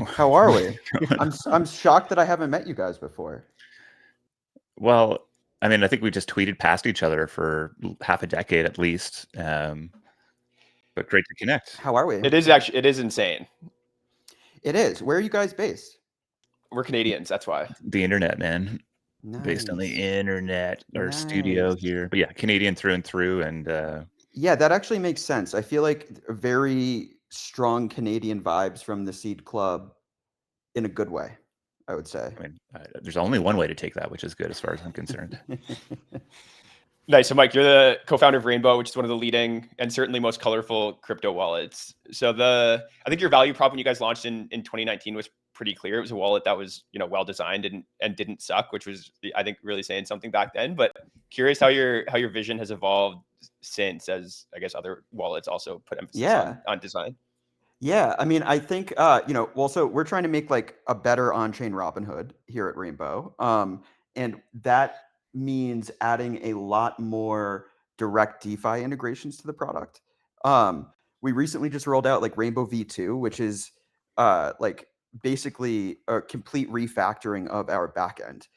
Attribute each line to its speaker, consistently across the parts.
Speaker 1: How are we?
Speaker 2: Going
Speaker 1: I'm shocked that I haven't met you guys before.
Speaker 2: Well, I mean, I think we just tweeted past each other for half a decade at least. But great to connect.
Speaker 1: How are we?
Speaker 3: It is insane.
Speaker 1: It is. Where are you guys based?
Speaker 3: We're Canadians, that's why.
Speaker 2: The internet, man. Based on the
Speaker 1: Nice.
Speaker 2: internet, our studio
Speaker 1: Nice.
Speaker 2: here. But yeah, Canadian through and through. And
Speaker 1: Yeah, that actually makes sense. I feel like very strong Canadian vibes from the Seed Club in a good way, I would say.
Speaker 2: I mean, there's only one way to take that, which is good as far as I'm concerned.
Speaker 3: Nice. So, Mike, you're the co-founder of Rainbow, which is one of the leading and certainly most colorful crypto wallets. So, I think your value prop when you guys launched in 2019 was pretty clear. It was a wallet that was well designed and didn't suck, which was I think really saying something back then. But curious how your vision has evolved since, as I guess other wallets also put emphasis on design.
Speaker 1: Yeah, I mean, I think so we're trying to make like a better on-chain Robinhood here at Rainbow. And that means adding a lot more direct DeFi integrations to the product. We recently just rolled out like Rainbow V2, which is like basically a complete refactoring of our backend.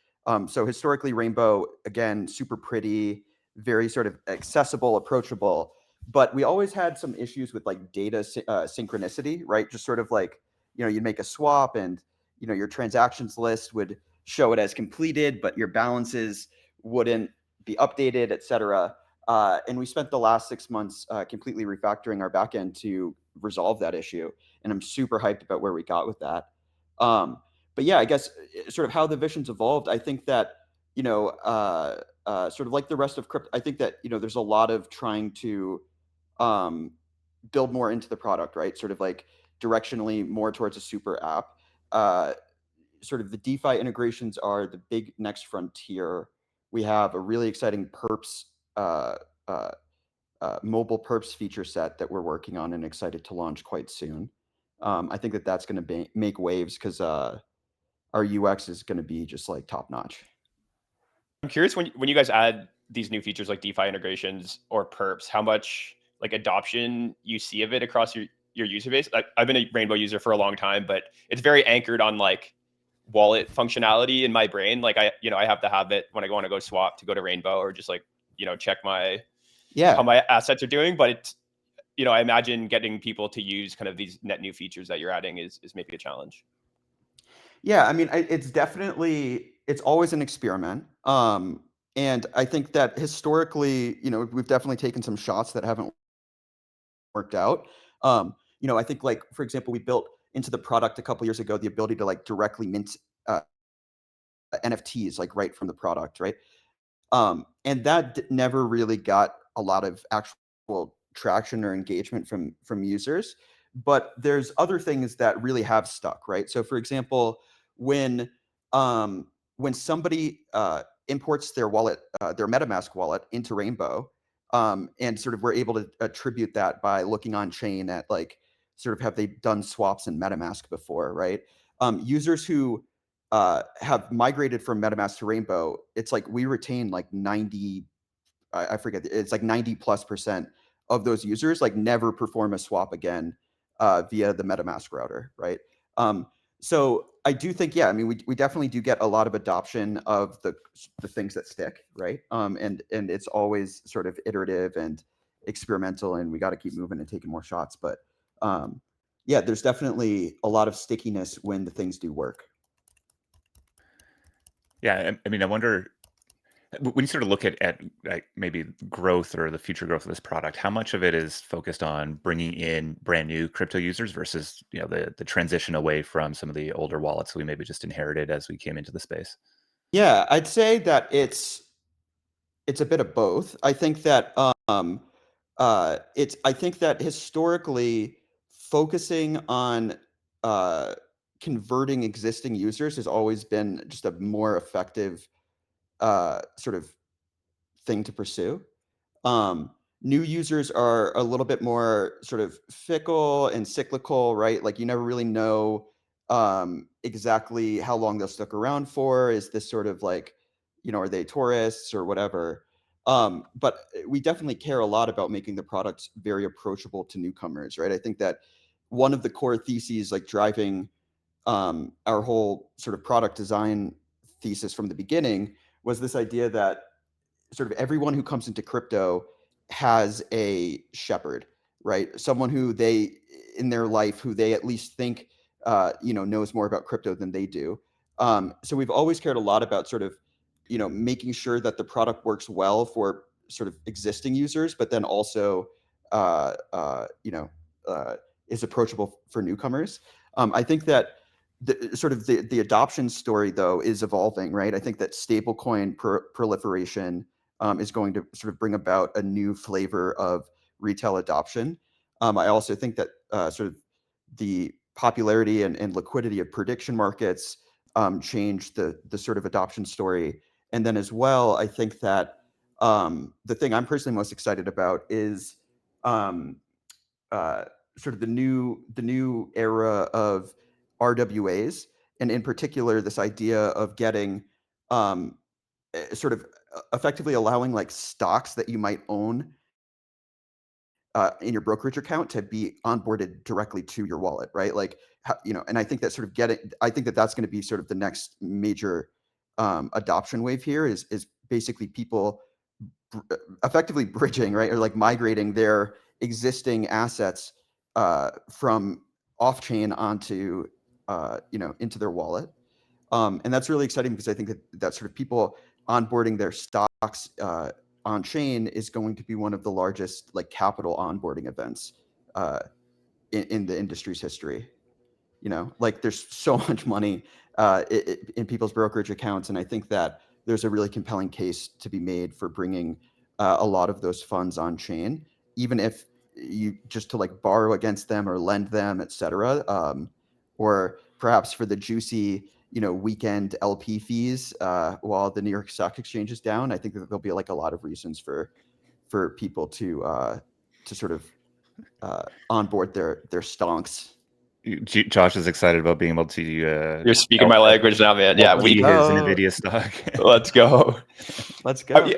Speaker 1: So historically, Rainbow, again, super pretty, very sort of accessible, approachable. But we always had some issues with like data synchronicity, right? Just sort of like, you'd make a swap and, your transactions list would show it as completed, but your balances wouldn't be updated, et cetera. And we spent the last 6 months completely refactoring our backend to resolve that issue. And I'm super hyped about where we got with that. But yeah, I guess sort of how the vision's evolved, I think that, sort of like the rest of crypto, I think that, there's a lot of trying to build more into the product, right? Sort of like directionally more towards a super app. Sort of the DeFi integrations are the big next frontier. We have a really exciting perps, mobile perps feature set that we're working on and excited to launch quite soon. I think that that's going to make waves because our UX is going to be just like top notch.
Speaker 3: I'm curious when you guys add these new features like DeFi integrations or perps, how much like adoption you see of it across your user base. I've been a Rainbow user for a long time, but it's very anchored on like wallet functionality in my brain. Like I have to have it when I want to go swap to go to Rainbow or just like, check how my assets are doing. But it's, I imagine getting people to use kind of these net new features that you're adding is maybe a challenge.
Speaker 1: Yeah, I mean, it's always an experiment. And I think that historically, we've definitely taken some shots that haven't worked out. I think like, for example, we built into the product a couple years ago the ability to like directly mint NFTs like right from the product, right? And that never really got a lot of actual traction or engagement from users. But there's other things that really have stuck, right? So for example, when somebody imports their wallet, their MetaMask wallet into Rainbow, and sort of we're able to attribute that by looking on chain at like sort of have they done swaps in MetaMask before, right? Users who have migrated from MetaMask to Rainbow, it's like we retain like 90, I forget, it's like 90+% of those users like never perform a swap again via the MetaMask router, right? So I do think, yeah, I mean, we definitely do get a lot of adoption of the things that stick, right? And it's always sort of iterative and experimental, and we got to keep moving and taking more shots. But yeah, there's definitely a lot of stickiness when the things do work.
Speaker 2: Yeah, I mean, I wonder when you sort of look at like maybe growth or the future growth of this product, how much of it is focused on bringing in brand new crypto users versus the transition away from some of the older wallets we maybe just inherited as we came into the space?
Speaker 1: Yeah, I'd say that it's a bit of both. I think that I think that historically focusing on converting existing users has always been just a more effective sort of thing to pursue. New users are a little bit more sort of fickle and cyclical, right? Like you never really know exactly how long they'll stick around for. Is this sort of like, are they tourists or whatever? But we definitely care a lot about making the products very approachable to newcomers, right? I think that one of the core theses like driving our whole sort of product design thesis from the beginning was this idea that sort of everyone who comes into crypto has a shepherd, right? Someone who they in their life who they at least think knows more about crypto than they do. So we've always cared a lot about sort of making sure that the product works well for sort of existing users, but then also uh, uh, you know is approachable for newcomers. I think that the adoption story though is evolving, right? I think that stablecoin proliferation is going to sort of bring about a new flavor of retail adoption. I also think that sort of the popularity and liquidity of prediction markets change the sort of adoption story. And then as well, I think that the thing I'm personally most excited about is um, uh, sort of the new era of RWAs, and in particular, this idea of getting um, sort of effectively allowing like stocks that you might own in your brokerage account to be onboarded directly to your wallet, right? Like, and I think that sort of I think that that's going to be sort of the next major adoption wave here is basically people effectively bridging, right, or like migrating their existing assets from off chain onto into their wallet. And that's really exciting because I think that sort of people onboarding their stocks on chain is going to be one of the largest like capital onboarding events uh, in the industry's history. Like there's so much money in people's brokerage accounts, and I think that there's a really compelling case to be made for bringing a lot of those funds on chain, even if you just to like borrow against them or lend them, etc. Or perhaps for the juicy weekend LP fees while the New York Stock Exchange is down. I think that there'll be like a lot of reasons for people to sort of onboard their stonks.
Speaker 2: Josh is excited about being able to
Speaker 3: You're speaking my language now, man. Yeah,
Speaker 2: LP his
Speaker 1: Oh,
Speaker 2: NVIDIA stock.
Speaker 3: let's go.
Speaker 1: let's go.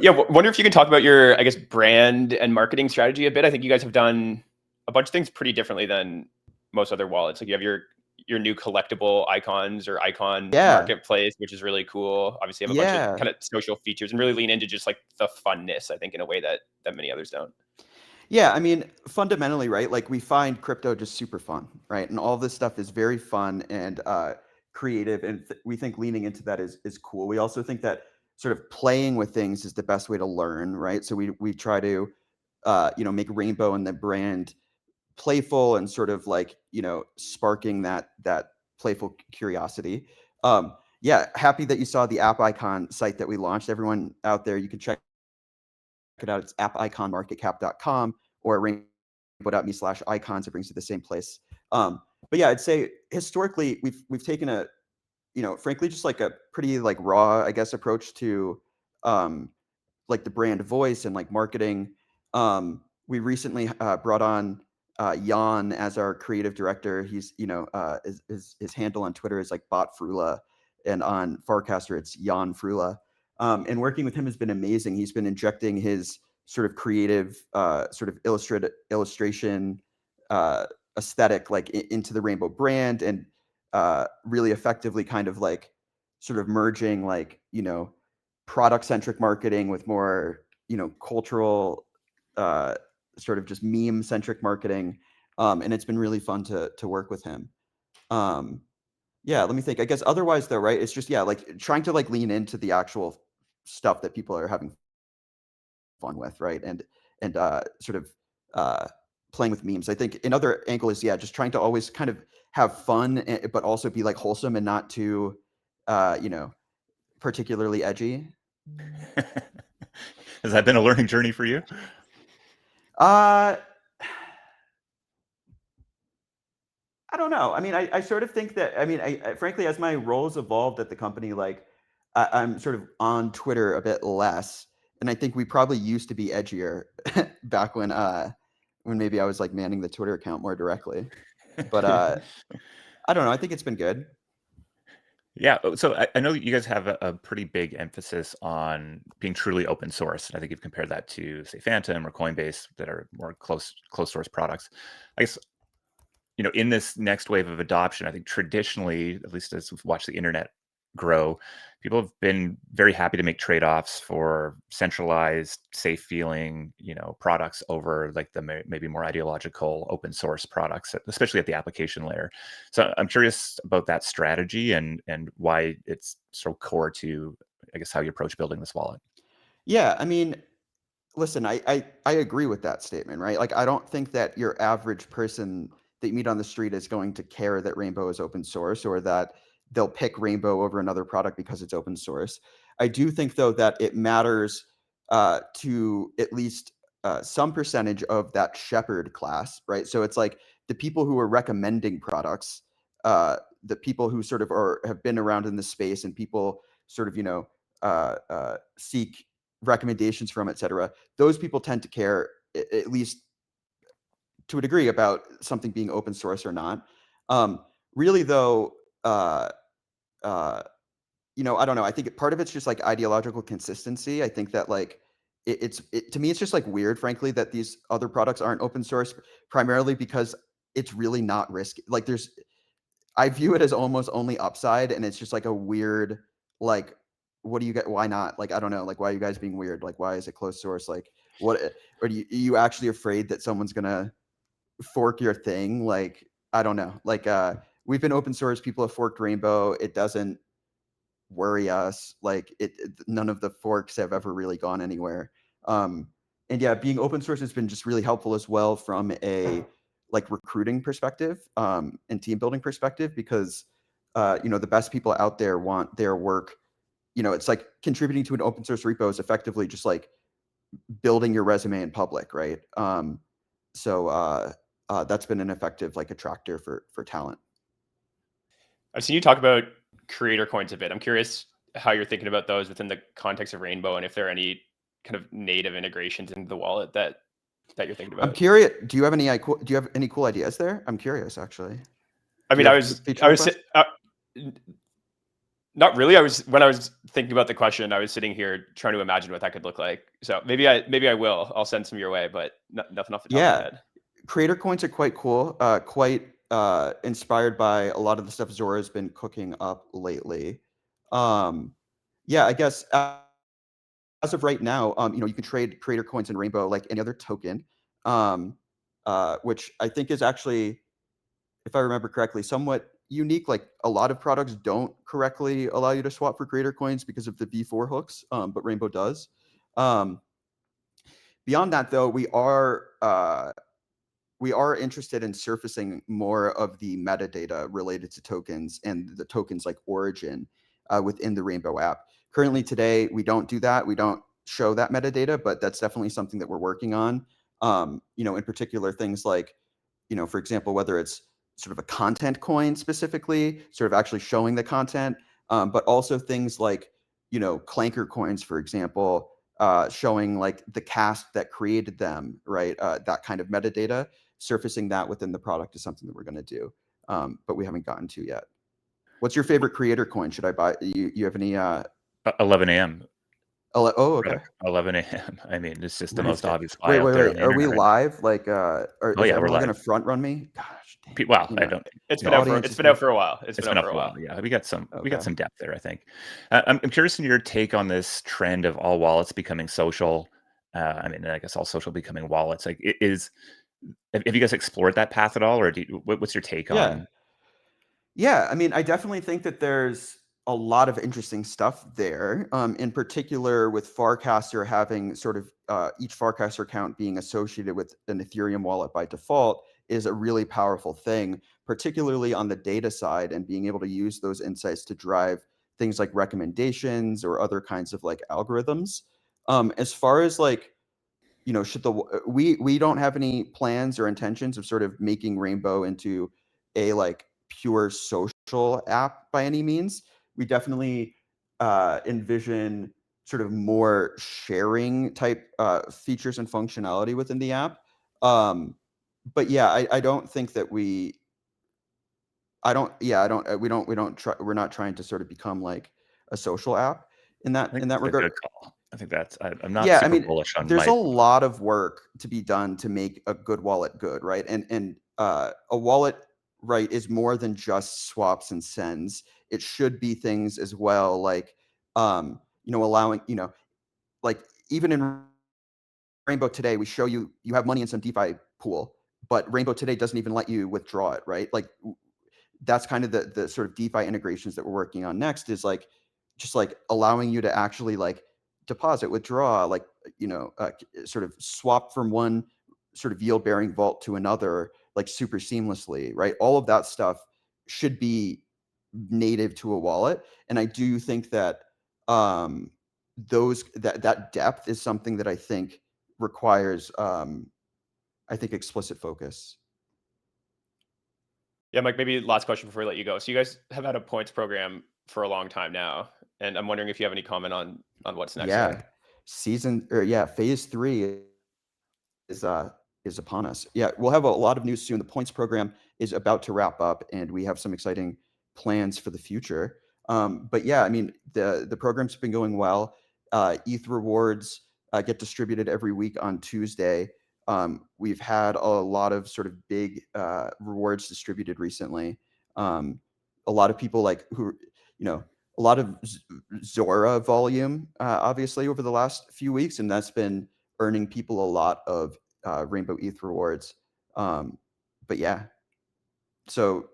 Speaker 3: Yeah, wonder if you can talk about your, I guess, brand and marketing strategy a bit. I think you guys have done a bunch of things pretty differently than most other wallets. Like you have your new collectible icons or icon
Speaker 1: Yeah,
Speaker 3: marketplace, which is really cool. Obviously, you have a bunch of
Speaker 1: yeah.
Speaker 3: kind of social features and really lean into just like the funness, I think, in a way that many others don't.
Speaker 1: Yeah, I mean, fundamentally, right? Like we find crypto just super fun, right? And all this stuff is very fun and creative, and we think leaning into that is cool. We also think that sort of playing with things is the best way to learn, right? So we try to make Rainbow and the brand playful and sort of like sparking that playful curiosity. Yeah, happy that you saw the app icon site that we launched. Everyone out there, you can check it out. It's appiconmarketcap.com or rainbow.me/icons. It brings you to the same place. But yeah, I'd say historically we've taken a frankly just like a pretty like raw, I guess, approach to um, like the brand voice and like marketing. We recently brought on Jan as our creative director. He's his handle on Twitter is like Botfrula, and on Farcaster it's Jan Frula. And working with him has been amazing. He's been injecting his sort of creative, sort of illustration aesthetic like into the Rainbow brand, and really effectively kind of like sort of merging like product centric marketing with more cultural sort of just meme centric marketing, and it's been really fun to work with him. Yeah, let me think. I guess otherwise though, right, it's just like trying to like lean into the actual stuff that people are having fun with, right? And sort of uh playing with memes. I think another angle is just trying to always kind of have fun, but also be like wholesome and not too particularly edgy.
Speaker 2: Has that been a learning journey for you?
Speaker 1: Uh, I don't know. I mean, I sort of think that, I mean, I frankly, as my roles evolved at the company, like I'm sort of on Twitter a bit less. And I think we probably used to be edgier back when maybe I was like manning the Twitter account more directly. But I don't know. I think it's been good.
Speaker 2: Yeah. So I know you guys have a pretty big emphasis on being truly open source. And I think you've compared that to, say, Phantom or Coinbase that are more close source products. I guess in this next wave of adoption, I think traditionally, at least as we've watched the internet grow, people have been very happy to make trade-offs for centralized, safe feeling, products over like the maybe more ideological open source products, especially at the application layer. So I'm curious about that strategy and why it's so core to, I guess, how you approach building this wallet.
Speaker 1: Yeah, I mean, listen, I agree with that statement, right? Like, I don't think that your average person that you meet on the street is going to care that Rainbow is open source or that they'll pick Rainbow over another product because it's open source. I do think, though, that it matters to at least some percentage of that shepherd class, right? So it's like the people who are recommending products, the people who sort of have been around in the space, and people sort of seek recommendations from, et cetera. Those people tend to care, at least to a degree, about something being open source or not. Really, though, uh, uh, I don't know. I think part of it's just like ideological consistency. I think that like to me, it's just like weird, frankly, that these other products aren't open source, primarily because it's really not risky. Like I view it as almost only upside, and it's just like a weird, like, what do you get? Why not? Like, I don't know. Like, why are you guys being weird? Like, why is it closed source? Like, what? Or are you actually afraid that someone's gonna fork your thing? Like, I don't know. Like, we've been open source. People have forked Rainbow. It doesn't worry us. Like, none of the forks have ever really gone anywhere. Um, and yeah, being open source has been just really helpful as well from a like recruiting perspective, and team building perspective, because the best people out there want their work. It's like contributing to an open source repo is effectively just like building your resume in public, right? So that's been an effective like attractor for talent.
Speaker 3: I've seen you talk about creator coins a bit. I'm curious how you're thinking about those within the context of Rainbow, and if there are any kind of native integrations into the wallet that you're thinking
Speaker 1: I'm
Speaker 3: about.
Speaker 1: curious. Do you have any cool ideas there? I'm curious, actually.
Speaker 3: I
Speaker 1: Do you
Speaker 3: mean,
Speaker 1: have feature
Speaker 3: I was
Speaker 1: requests?
Speaker 3: not really. When I was thinking about the question, I was sitting here trying to imagine what that could look like. So maybe I will. I'll send some your way, but nothing off the top of my
Speaker 1: Yeah,
Speaker 3: head.
Speaker 1: creator coins are quite cool. Quite inspired by a lot of the stuff Zora has been cooking up lately. Um, yeah, I guess as of right now, you can trade creator coins in Rainbow like any other token, um, which I think is actually, if I remember correctly, somewhat unique. Like, a lot of products don't correctly allow you to swap for creator coins because of the V4 hooks, but Rainbow does. Um, Beyond that, though, we are interested in surfacing more of the metadata related to tokens and the tokens like origin within the Rainbow app. Currently, today, we don't do that. We don't show that metadata, but that's definitely something that we're working on. In particular, things like, for example, whether it's sort of a content coin specifically, sort of actually showing the content, but also things like, clanker coins, for example, showing like the cast that created them, right? That kind of metadata, surfacing that within the product is something that we're going to do, but we haven't gotten to yet. What's your favorite creator coin? Should I buy? You have any?
Speaker 2: 11 a.m.
Speaker 1: Oh, okay.
Speaker 2: product. 11 a.m. I mean, it's just the
Speaker 1: Nice.
Speaker 2: most obvious buy
Speaker 1: Wait,
Speaker 2: out
Speaker 1: wait,
Speaker 2: there on
Speaker 1: wait.
Speaker 2: the
Speaker 1: Are we
Speaker 2: internet right now.
Speaker 1: live? Like, or
Speaker 2: Oh
Speaker 1: is
Speaker 2: yeah, we're
Speaker 1: everyone
Speaker 2: live.
Speaker 1: going to front run me? Gosh, dang
Speaker 2: Well,
Speaker 1: it.
Speaker 2: I don't.
Speaker 3: It's
Speaker 2: You
Speaker 3: been
Speaker 2: know,
Speaker 3: out for
Speaker 1: Audience
Speaker 3: it's
Speaker 1: is
Speaker 3: been
Speaker 1: gonna.
Speaker 3: out for a while. It's
Speaker 2: it's
Speaker 3: been
Speaker 2: been
Speaker 3: out
Speaker 2: up
Speaker 3: for a
Speaker 2: a while.
Speaker 3: while.
Speaker 2: Yeah, we got
Speaker 1: Okay.
Speaker 2: some depth there, I think. I'm curious in your take on this trend of all wallets becoming social. I mean, I guess all social becoming wallets. Like, have you guys explored that path at all, or what's your take
Speaker 1: Yeah.
Speaker 2: on?
Speaker 1: Yeah, I mean, I definitely think that there's a lot of interesting stuff there. In particular, with Farcaster having sort of each Farcaster account being associated with an Ethereum wallet by default is a really powerful thing, particularly on the data side, and being able to use those insights to drive things like recommendations or other kinds of like algorithms. As far as like, should we don't have any plans or intentions of sort of making Rainbow into a like pure social app by any means. We definitely envision sort of more sharing type features and functionality within the app. But yeah, I don't think that I don't yeah I don't we don't try we're not trying to sort of become like a social app in
Speaker 2: I
Speaker 1: that
Speaker 2: think
Speaker 1: in that
Speaker 2: that's a
Speaker 1: regard.
Speaker 2: good call. I think I'm not
Speaker 1: Yeah, I
Speaker 2: super
Speaker 1: mean,
Speaker 2: bullish on
Speaker 1: there's a
Speaker 2: my.
Speaker 1: lot of work to be done to make a good wallet good, right? And a wallet, right, is more than just swaps and sends. It should be things as well, like allowing, like even in Rainbow today, we show you have money in some DeFi pool, but Rainbow today doesn't even let you withdraw it, right? Like that's kind of the sort of DeFi integrations that we're working on next is like just like allowing you to actually like deposit, withdraw, like sort of swap from one sort of yield bearing vault to another, like super seamlessly, right? All of that stuff should be native to a wallet, and I do think that um, that depth is something that I think requires I think explicit focus.
Speaker 3: Yeah, Mike, maybe last question before we let you go. So you guys have had a points program for a long time now, and I'm wondering if you have any comment on what's next
Speaker 1: Yeah,
Speaker 3: there.
Speaker 1: phase 3 is uh is upon us. Yeah, we'll have a lot of news soon. The points program is about to wrap up, and we have some exciting plans for the future. But yeah, I mean the program's been going well. ETH rewards get distributed every week on Tuesday. We've had a lot of sort of big rewards distributed recently. A lot of people like who you know a lot of Zora volume, obviously over the last few weeks, and that's been earning people a lot of Rainbow ETH rewards. Um, but yeah, so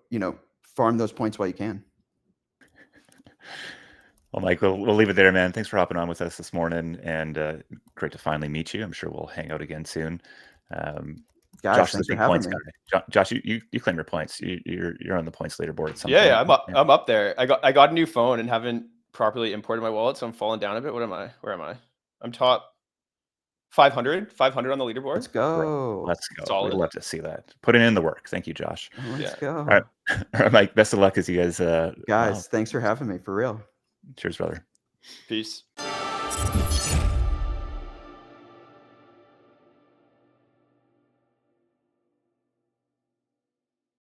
Speaker 1: farm those points while you can.
Speaker 2: Well, Mike, we'll leave it there, man. Thanks for hopping on with us this morning, and great to finally meet you. I'm sure we'll hang out again soon. Um,
Speaker 1: Guys,
Speaker 2: Josh is a
Speaker 1: thanks for
Speaker 2: big
Speaker 1: having
Speaker 2: points
Speaker 1: me.
Speaker 2: guy. Josh, you claim your points. You're on the points leaderboard at some
Speaker 3: Yeah,
Speaker 2: point.
Speaker 3: yeah, I'm up there. I got a new phone and haven't properly imported my wallet, so I'm falling down a bit. What am I? Where am I? I'm top 500 on the
Speaker 1: Let's
Speaker 3: leaderboard.
Speaker 2: Great.
Speaker 1: go.
Speaker 2: Let's go. We'd
Speaker 3: Solid.
Speaker 2: love to see that. Putting in the work. Thank you, Josh.
Speaker 1: Let's
Speaker 3: Yeah.
Speaker 2: All right,
Speaker 1: go.
Speaker 2: all right, Mike. Best of luck as you guys. Wow.
Speaker 1: Guys, thanks for having me, for real.
Speaker 2: Cheers, brother.
Speaker 3: Peace.